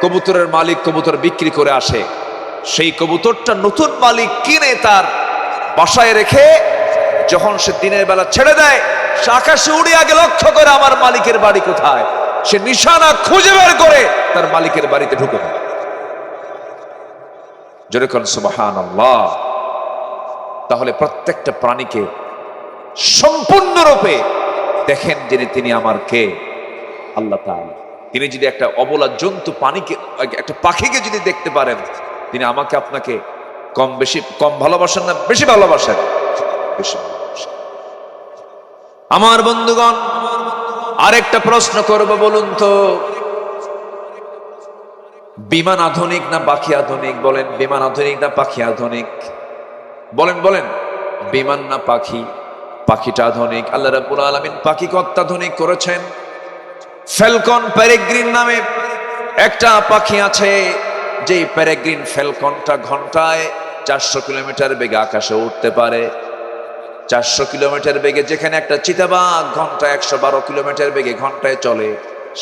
কবুতরের মালিক কবুতর বিক্রি করে আসে। সেই কবুতরটা নতুন মালিক কিনে তার বাসায় রেখে যখন সে দিনের বেলা ছেড়ে দেয়, সে আকাশে উড়ে আগে লক্ষ্য করে আমার মালিকের বাড়ি কোথায়। সে নিশানা খুঁজে বের করে তার মালিকের বাড়িতে ঢুকে পড়ে। যেরকম সুবহানাল্লাহ। তাহলে প্রত্যেকটা প্রাণীকে সম্পূর্ণরূপে দেখেন যিনি, তিনি আমার কে? আল্লাহ তাআলা। তিনি যদি একটা অবলা জন্তু একটা পাখিকে যদি দেখতে পারেন, তিনি আমাকে আপনাকে কম ভালোবাসেন না বেশি ভালোবাসেন? বেশি ভালোবাসেন। আমার বন্ধুগণ, আরেকটা প্রশ্ন করব, বলুন তো, বিমান আধুনিক না পাখি আধুনিক? বলেন, বিমান আধুনিক না পাখি আধুনিক? বলেন, বিমান না পাখি? পাখিটা আধুনিক। আল্লাহ রাব্বুল আলামিন পাখিকে অত্যাধুনিক করেছেন। ফ্যালকন পেরেগ্রিন নামে একটা পাখি আছে, যে পেরেগ্রিন ফ্যালকনটা ঘন্টায় 400 কিলোমিটার বেগে আকাশে উঠতে পারে। 400 কিলোমিটার বেগে যেখানে একটা চিতাবাঘ ঘন্টায় 112 কিলোমিটার বেগে ঘন্টায় চলে,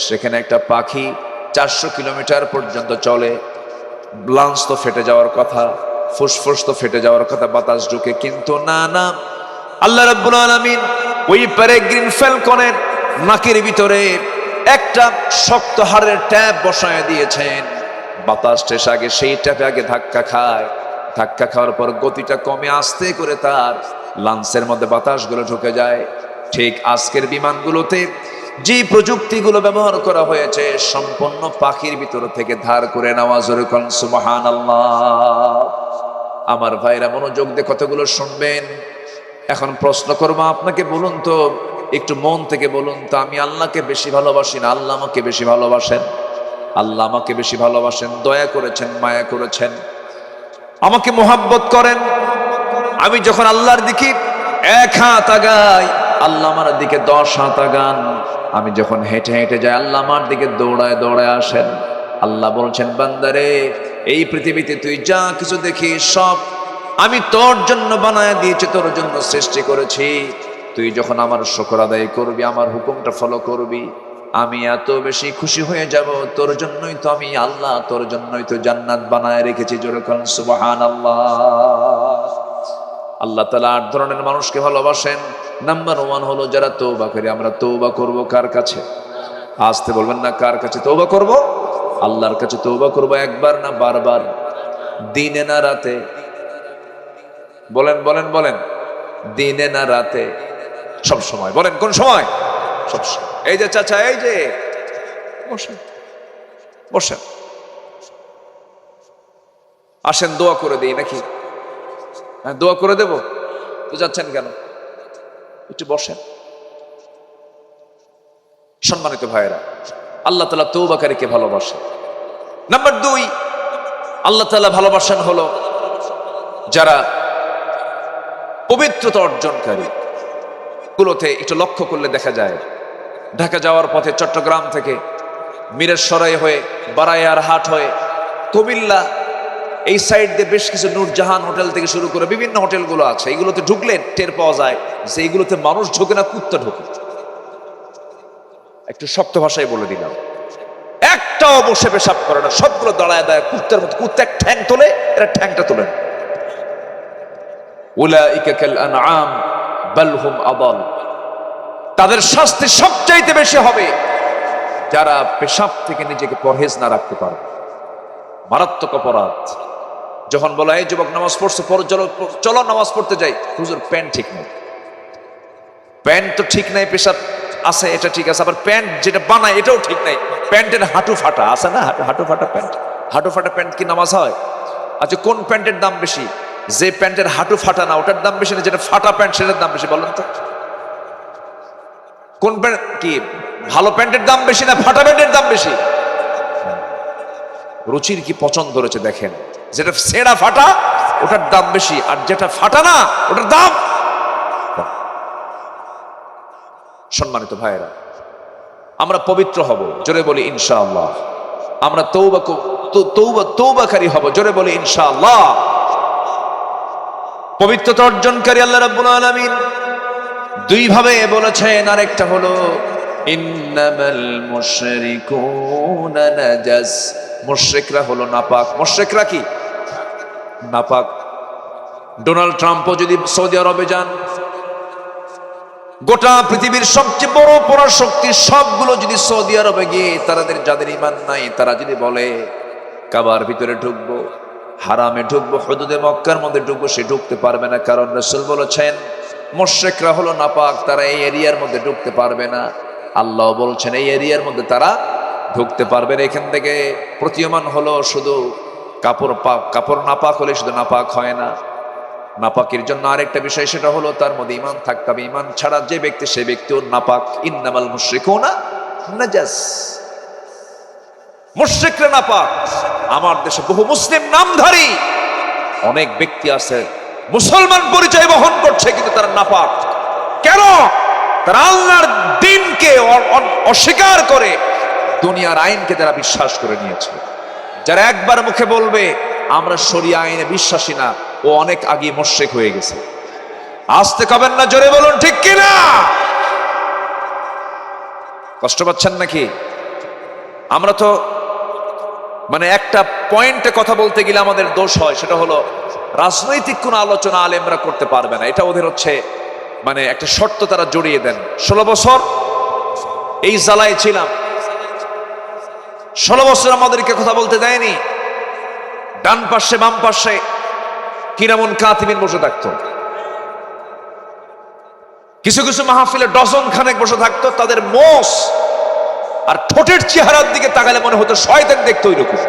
সেখানে একটা পাখি 400 কিলোমিটার পর্যন্ত চলে। লাঞ্চ তো ফেটে যাওয়ার কথা, ফুসফুস তো ফেটে যাওয়ার কথা, বাতাস ঢুকে, কিন্তু না, আল্লাহ রাব্বুল আলামিন ওই পেরেগ্রিন ফ্যালকনের নাকের ভিতরে একটা শক্ত হাড়ের ট্যাপ বসায় দিয়েছেন। বাতাস টেসে আগে সেই ট্যাপে আগে ধাক্কা খাওয়ার পর গতিটা কমে আস্তে করে তার লাঞ্চের মধ্যে বাতাসগুলো ঢুকে যায়। ঠিক আজকের বিমানগুলোতে যে প্রযুক্তিগুলো ব্যবহার করা হয়েছে, সম্পূর্ণ পাখির ভিতর থেকে ধার করে নেওয়া। জোরে কোন সুবহানাল্লাহ। আমার ভাইরা মনোযোগ দিয়ে কথাগুলো শুনবেন। এখন প্রশ্ন করবো আপনাকে, বলুন তো একটু মন থেকে বলুন তো, আমি আল্লাহকে বেশি ভালোবাসি না আল্লাহ আমাকে বেশি ভালোবাসেন? আল্লাহ আমাকে বেশি ভালোবাসেন, দয়া করেছেন, মায়া করেছেন, আমাকে মোহাব্বত করেন। আমি যখন আল্লাহর দিকে 1 হাত আগাই, আল্লাহ আমার দিকে 10 হাত আগান। আমি যখন হেঁটে হেঁটে যাই, আল্লাহ আমার দিকে দৌড়ায় দৌড়ায় আসেন। আল্লাহ বলছেন, বান্দারে, এই পৃথিবীতে তুই যা কিছু দেখিস সব আমি তোর জন্য বানায় দিয়েছি, তোর জন্য সৃষ্টি করেছি। তুই যখন আমার শুকর আদায় করবি, আমার হুকুমটা ফলো করবি, আমি এত বেশি খুশি হয়ে যাব। তোর জন্যই তো আমি আল্লাহ, তোর জন্যই তো জান্নাত বানায় রেখেছি। জোরে বলেন সুবহানাল্লাহ। আল্লাহ তাআলা 8 ধরনের মানুষকে ভালোবাসেন। নাম্বার 1 হলো যারা তওবা করে। আমরা তওবা করব কার কাছে? আসতে বলবেন না, কার কাছে তওবা করব? আল্লাহর কাছে তওবা করব, একবার না বারবার, দিনে না রাতে। বলেন বলেন বলেন, দিনে না রাতে? সব সময়। বলেন কোন সময়? সব সময়। এই যে চাচা, এই যে বসেন বসেন, আসেন দোয়া করে দেই নাকি? হ্যাঁ, দোয়া করে দেব তো, যাচ্ছেন কেন? একটু বসেন। সম্মানিত ভাইয়েরা, আল্লাহ তাআলা তওবাকারীকে ভালোবাসেন। নাম্বার 2, আল্লাহ তাআলা ভালোবাসেন হলো যারা পবিত্রতা অর্জনকারী। গুলোতে একটু লক্ষ্য করলে দেখা যায়, ঢাকা যাওয়ার পথে চট্টগ্রাম থেকে মিরেরসরাই হয়ে, বারাইয়ার হাট হয়ে, কুমিল্লা, এই সাইড দিয়ে বেশ কিছু নূরজাহান হোটেল থেকে শুরু করে বিভিন্ন হোটেলগুলো আছে। এগুলোতে ঢুকলে টের পাওয়া যায় যে এইগুলোতে মানুষ ঢোকে না, কুত্তা ঢোকে। একটু শক্ত ভাষায় বলে দিলাম, একটাও বসে পেশাব করে না, সবগুলো দাঁড়ায় দাঁড়ায় কুত্তার মতো। কুত্তা এক ঠ্যাং তোলে, এরা ঠ্যাংটা তোলে না। উলাইকা কাল আনআম বাল হুম আদাল। তাদের শাস্তি সবচাইতে বেশি হবে যারা পেশাব থেকে নিজেকে পরহেজ না রাখতে পারে। মারাত্মক অপরাধ। যখন বলা এই যুবক নামাজ পড়ছে, পর চলো নামাজ পড়তে যাই, হুজুর প্যান্ট ঠিক নাই। প্যান্ট তো ঠিক নাই, পেশাব আছে এটা ঠিক আছে, আবার প্যান্ট যেটা বানায় এটাও ঠিক নাই। প্যান্টের হাঁটু ফাটা আছে না, হাঁটু ফাটা প্যান্ট। হাঁটু ফাটা প্যান্ট কি নামাজ হয়? আচ্ছা, কোন প্যান্টের দাম বেশি? যে প্যান্টের হাঁটু ফাটা না ওটার দাম বেশি, না যেটা ফাটা প্যান্ট সেটার দাম বেশি? বলেন তো, কোন প্যান্ট কি ভালো প্যান্টের দাম বেশি না ফাটা প্যান্টের দাম বেশি? রুচির কি পছন্দ রয়েছে দেখেন। যেটা ছেঁড়া ফাটা ওটার দাম বেশি, আর যেটা ফাটা না ওটার দাম। সম্মানিত ভাইয়েরা, আমরা পবিত্র হব, জোরে বলি ইনশাআল্লাহ। আমরা তওবাকারী হব, জোরে বলি ইনশাআল্লাহ। পবিত্রতা অর্জনকারী আল্লাহ রাব্বুল আলামিন 2 ভাবে বলেছেন। আরেকটা হলো ইন্নামাল মুশরিকুনা নাজাস। মুশরিকরা হলো নাপাক। মুশরিকরা কি? নাপাক। ডোনাল্ড ট্রাম্পও যদি সৌদি আরবে যান, গোটা পৃথিবীর সবচেয়ে বড় পরাশক্তি সবগুলো যদি সৌদি আরবে গিয়ে তাদের যাদের ঈমান নাই, তারা যদি বলে কাবার ভিতরে ঢুকবো, হারামে ঢুকবো, হুদুদে মক্কার মধ্যে ঢুকবো, সে ঢুকতে পারবে না। কারণ রাসূল বলেছেন মুশরিকরা হলো নাপাক, তারা এই এরিয়ার মধ্যে ঢুকতে পারবে না। আল্লাহ বলছেন এই এরিয়ার মধ্যে তারা ঢুকতে পারবে না। এখান থেকে প্রতীয়মান হলো শুধু কাপড় নাপাক হলে শুধু নাপাক হয় না, নাপাকের জন্য আরেকটা বিষয়, সেটা হলো তার মধ্যে ঈমান থাকতে হবে। ঈমান ছাড়া যে ব্যক্তি, সে ব্যক্তিও নাপাক। ইন্নামাল মুশরিকুনা নাজাস। মুশরিকরা নাপাক। আমার দেশে বহু মুসলিম নামধারী অনেক ব্যক্তি আছে, মুসলমান পরিচয় বহন করছে, কিন্তু তারা নাপাক। কেন? তারা আল্লাহর দ্বীনকে অস্বীকার করে দুনিয়ার আইনকে তারা বিশ্বাস করে নিয়েছে। যারা একবার মুখে বলবে আমরা শরিয়া আইনে বিশ্বাসী না, ও অনেক আগে মুশরিক হয়ে গেছে। আসতে কবেন না, জোরে বলুন ঠিক কিনা? কষ্ট পাচ্ছেন নাকি? আমরা তো মানে একটা পয়েন্টে কথা বলতে গেলে আমাদের দোষ হয়, সেটা হলো রাজনৈতিক কোন আলোচনা আলেমরা করতে পারবে না। এটা ওদের হচ্ছে মানে একটা শর্ত তারা জড়িয়ে দেন। 16 বছর এই জ্বালায় ছিলাম, 16 বছর আমাদেরকে কথা বলতে দেয়নি। ডান পাশে বাম পাশে কিরামুন কাতিবিন বসে থাকতো, কিছু কিছু মাহফিলে ডজন খানেক বসে থাকতো। তাদের মোষ আর ঠোঁটের চেহারার দিকে তাকালে মনে হতো শয়তান দেখতো ওইরকম।